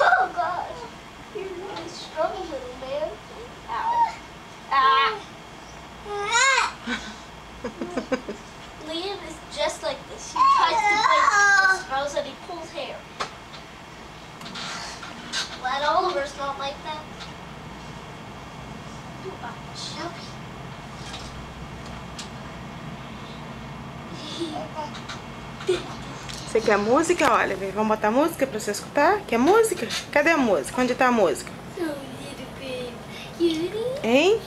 Oh gosh, you're really strong, little man. Ow. Ah. Liam is just like this. He tries to play with smells and he pulls hair. Glad Oliver's not like that. Shelby. Você quer música, Oliver? Vamos botar música pra você escutar? Quer música? Cadê a música? Onde tá a música? Hein?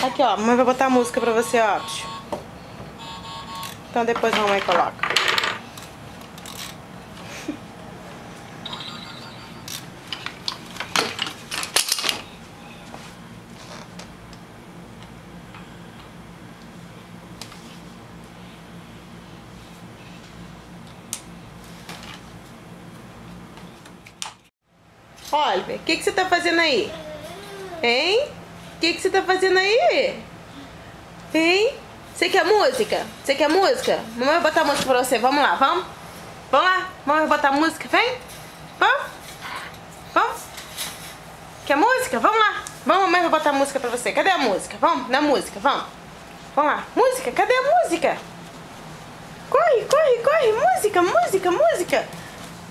Aqui, ó. Mamãe vai botar a música pra você, ó. Então depois a mamãe coloca. Oliver, o que você tá fazendo aí? Hein? O que você tá fazendo aí? Hein? Você quer música? Você quer música? Mamãe vai botar música pra você. Vamos lá, vamos? Vamos lá? Mamãe vai botar música, vem? Vamos? Vamos? Quer música? Vamos lá. Vamos, mamãe vai botar música pra você. Cadê a música? Vamos, na música, vamos. Vamos lá. Música? Cadê a música? Corre, corre, corre. Música, música, música.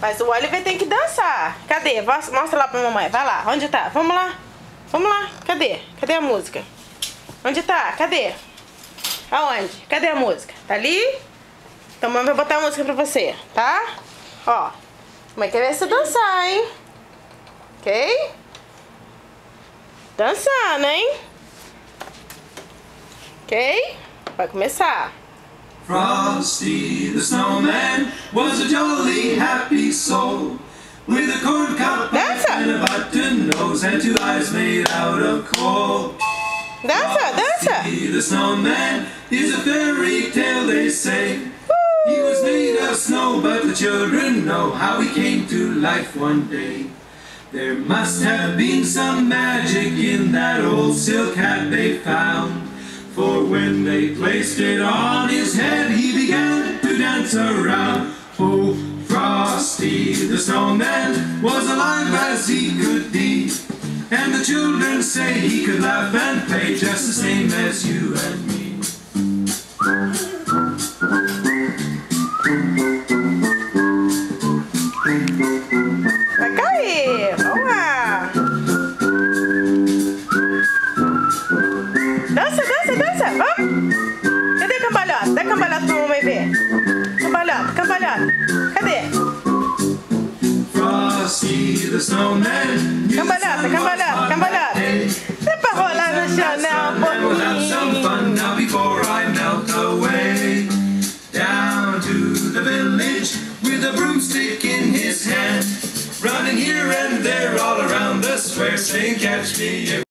Mas o Oliver tem que dançar. Cadê? Mostra lá pra mamãe. Vai lá. Onde tá? Vamos lá. Vamos lá. Cadê? Cadê a música? Onde tá? Cadê? Aonde? Cadê a música? Tá ali? Então mamãe vai botar a música pra você, tá? Ó. Mamãe quer ver você dançar, hein? Ok? Dançando, hein? Ok? Vai começar. Frosty the Snowman was a jolly happy soul with a corncob pipe and a button nose and two eyes made out of coal. Dança, dança! Frosty the Snowman is a fairy tale, they say. He was made of snow, but the children know how he came to life one day. There must have been some magic in that old silk hat they found. For when they placed it on his head, he began to dance around. Oh, Frosty the Snowman was alive as he could be. And the children say he could laugh and play just the same as you and me. Vai cair! Vamos lá! Dança, dança, dança! Vamos! Cadê a cambalhota? Dá a cambalhota pra mamãe ver. Cambalhota, cambalhota. Cadê? Frosty the Snowman. Cambalhota, cambalhota, cambalhota. Dá pra rolar no chão, não, We'll have some fun now before I melt away. Down to the village with a broomstick in his hand, running here and there all around the square saying catch me if